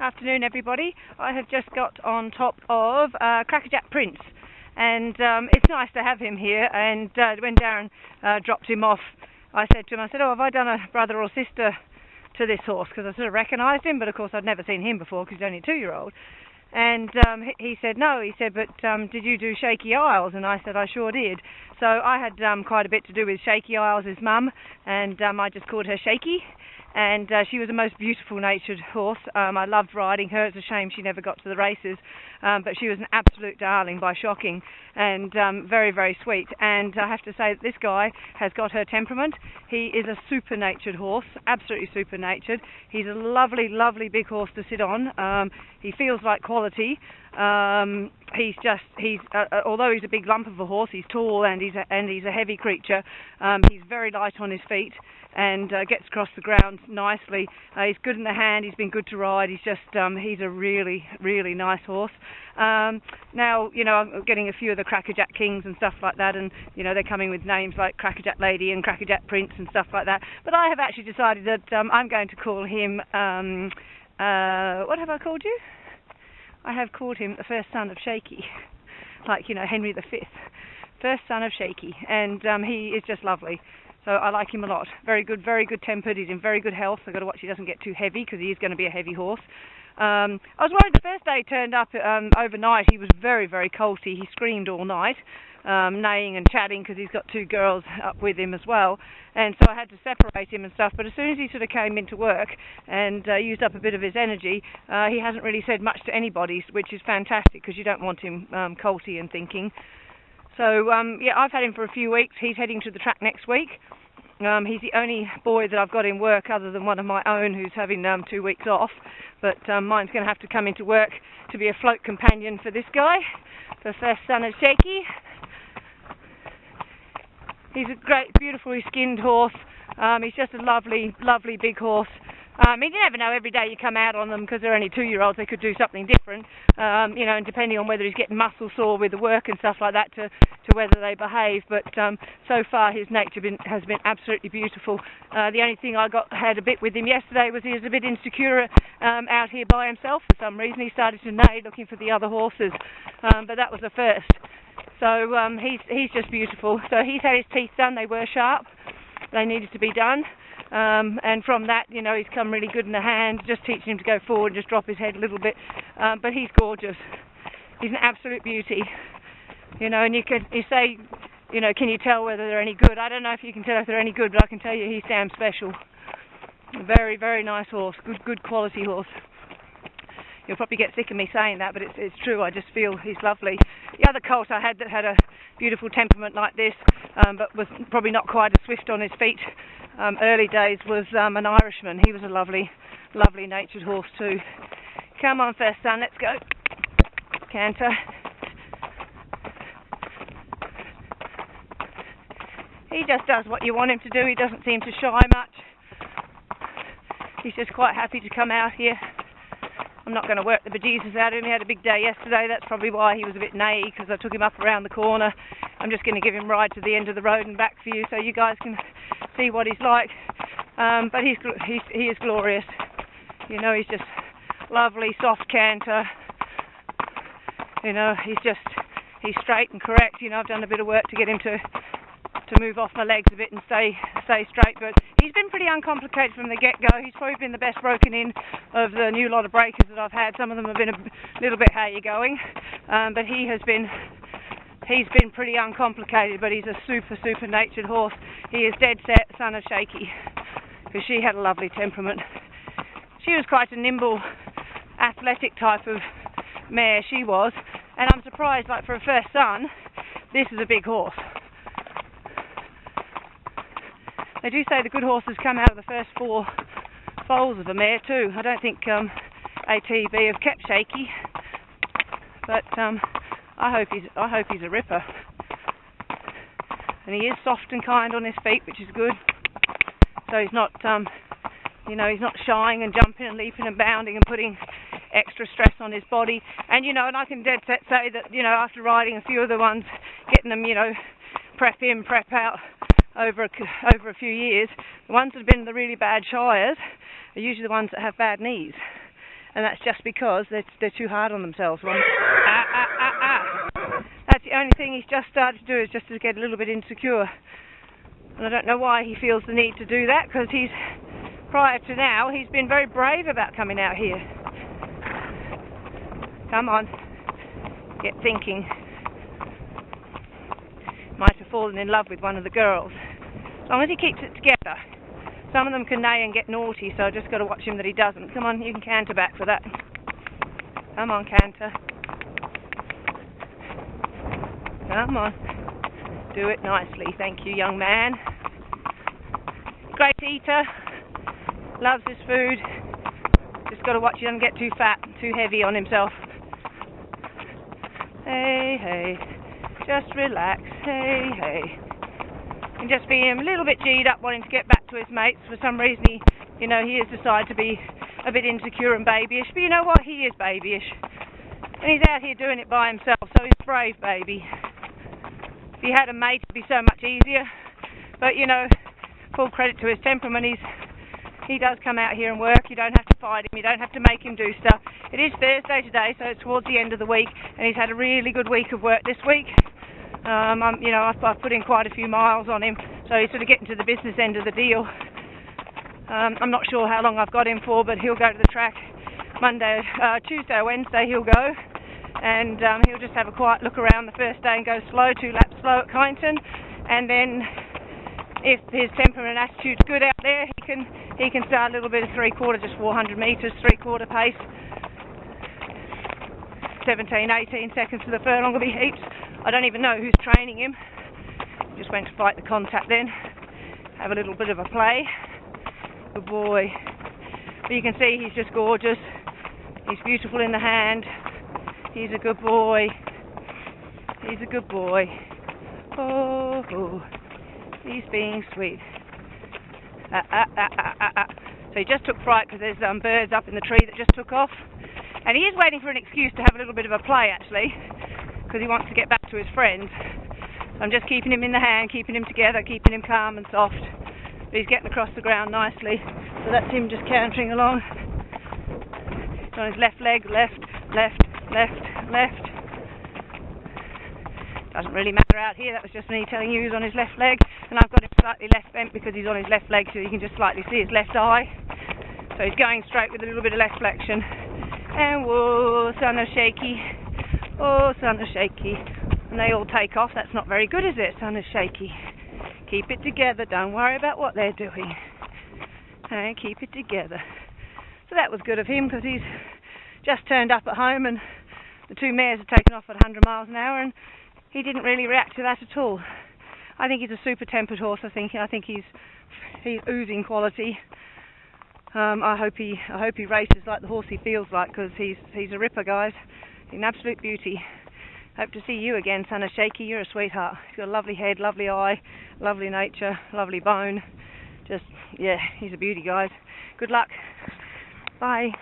Afternoon, everybody. I have just got on top of Crackerjack Prince, and it's nice to have him here. And when Darren dropped him off, I said to him, "Oh, have I done a brother or sister to this horse?" Because I sort of recognised him, but of course I'd never seen him before because he's only a 2-year-old. And he said no. He said, "But did you do Shaky Isles?" And I said, "I sure did." So I had quite a bit to do with Shaky Isles' mum, and I just called her Shaky. And she was a most beautiful natured horse. I loved riding her. It's a shame she never got to the races, but she was an absolute darling by shocking, and very, very sweet. And I have to say that this guy has got her temperament. He is a super natured horse, absolutely super natured. He's a lovely, lovely big horse to sit on. He feels like quality. Although he's a big lump of a horse, he's tall and he's a heavy creature. He's very light on his feet and gets across the ground nicely. He's good in the hand. He's been good to ride. He's a really, really nice horse. Now, I'm getting a few of the Crackerjack Kings and stuff like that, and they're coming with names like Crackerjack Lady and Crackerjack Prince and stuff like that. But I have actually decided that I'm going to call him. What have I called you? I have called him the first son of Shaky, like Henry V, first son of Shaky, and he is just lovely. So I like him a lot. Very good tempered. He's in very good health. I've got to watch he doesn't get too heavy because he is going to be a heavy horse. I was worried the first day he turned up overnight. He was very, very colty. He screamed all night, neighing and chatting because he's got 2 girls up with him as well. And so I had to separate him and stuff. But as soon as he sort of came into work and used up a bit of his energy, he hasn't really said much to anybody, which is fantastic because you don't want him colty and thinking. So, I've had him for a few weeks. He's heading to the track next week. He's the only boy that I've got in work other than one of my own who's having 2 weeks off. But mine's going to have to come into work to be a float companion for this guy, the first son of Shaky. He's a great, beautifully skinned horse. He's just a lovely, lovely big horse. You never know, every day you come out on them because they're only 2-year-olds, they could do something different, and depending on whether he's getting muscle sore with the work and stuff like that to whether they behave. But so far his nature has been absolutely beautiful. The only thing I had a bit with him yesterday was he was a bit insecure out here by himself for some reason. He started to neigh looking for the other horses, but that was the first. So he's just beautiful. So he's had his teeth done. They were sharp. They needed to be done. And from that, he's come really good in the hand, just teaching him to go forward and just drop his head a little bit. But he's gorgeous. He's an absolute beauty. And you say, can you tell whether they're any good? I don't know if you can tell if they're any good, but I can tell you he's damn special. A very, very nice horse. Good quality horse. You'll probably get sick of me saying that, but it's true. I just feel he's lovely. The other colt I had that had a beautiful temperament like this, but was probably not quite as swift on his feet early days, was an Irishman. He was a lovely, lovely natured horse too. Come on, first son, let's go. Canter. He just does what you want him to do. He doesn't seem to shy much. He's just quite happy to come out here. I'm not going to work the bejesus out of him. He had a big day yesterday. That's probably why he was a bit neighy, because I took him up around the corner. I'm just going to give him a ride to the end of the road and back for you so you guys can see what he's like. But he is glorious. He's just lovely, soft canter. He's straight and correct. I've done a bit of work to get him to move off my legs a bit and stay straight, but he's been pretty uncomplicated from the get-go. He's probably been the best broken in of the new lot of breakers that I've had. Some of them have been a little bit how you going, but he's been pretty uncomplicated, but he's a super natured horse. He is dead set son of Shaky, because she had a lovely temperament. She was quite a nimble, athletic type of mare, she was, and I'm surprised, like for a first son, this is a big horse. They do say the good horses come out of the first 4 foals of a mare too. I don't think ATB have kept Shaky, but I hope he's a ripper. And he is soft and kind on his feet, which is good. So he's not, he's not shying and jumping and leaping and bounding and putting extra stress on his body. And and I can dead set say that after riding a few of the ones, getting them prep in, prep out. Over a few years, the ones that have been the really bad shiers are usually the ones that have bad knees. and that's just because they're too hard on themselves. That's the only thing he's just started to do, is just to get a little bit insecure. And I don't know why he feels the need to do that, because prior to now, he's been very brave about coming out here. Come on, get thinking. Might have fallen in love with one of the girls. As long as he keeps it together. Some of them can neigh and get naughty, so I just got to watch him that he doesn't. Come on, you can canter back for that. Come on, canter. Come on. Do it nicely. Thank you, young man. Great eater. Loves his food. Just got to watch he doesn't get too fat, too heavy on himself. Hey, hey. Just relax. Hey, hey. And just be a little bit G'd up, wanting to get back to his mates. For some reason, he has decided to be a bit insecure and babyish. But you know what? He is babyish. And he's out here doing it by himself, so he's a brave baby. If he had a mate, it'd be so much easier. But, full credit to his temperament. He does come out here and work. You don't have to fight him. You don't have to make him do stuff. It is Thursday today, so it's towards the end of the week, and he's had a really good week of work this week. I've put in quite a few miles on him, so he's sort of getting to the business end of the deal. I'm not sure how long I've got him for, but he'll go to the track Tuesday or Wednesday he'll go, and he'll just have a quiet look around the first day and go slow, 2 laps slow at Kyneton, and then if his temperament and attitude's good out there, he can start a little bit of 3/4, just 400 metres, 3/4 pace. 17, 18 seconds to the furlong will be heaps. I don't even know who's training him. Just went to fight the contact then. Have a little bit of a play. Good boy. But you can see he's just gorgeous. He's beautiful in the hand. He's a good boy. He's a good boy. Oh. He's being sweet. So he just took fright because there's birds up in the tree that just took off. And he is waiting for an excuse to have a little bit of a play, actually, because he wants to get back to his friends. So I'm just keeping him in the hand, keeping him together, keeping him calm and soft. But he's getting across the ground nicely. So that's him just cantering along. He's on his left leg, left. Doesn't really matter out here, that was just me telling you he's on his left leg. And I've got him slightly left bent because he's on his left leg, so you can just slightly see his left eye. So he's going straight with a little bit of left flexion. And whoa, son of shaky. Oh, son of shaky. And they all take off. That's not very good, is it, son of shaky? Keep it together. Don't worry about what they're doing. And keep it together. So that was good of him, because he's just turned up at home and the 2 mares have taken off at 100 miles an hour, and he didn't really react to that at all. I think he's a super tempered horse. I think he's oozing quality. I hope he races like the horse he feels like, because he's a ripper, guys. He's an absolute beauty. Hope to see you again, son of Shaky. You're a sweetheart. He's got a lovely head, lovely eye, lovely nature, lovely bone. He's a beauty, guys. Good luck. Bye.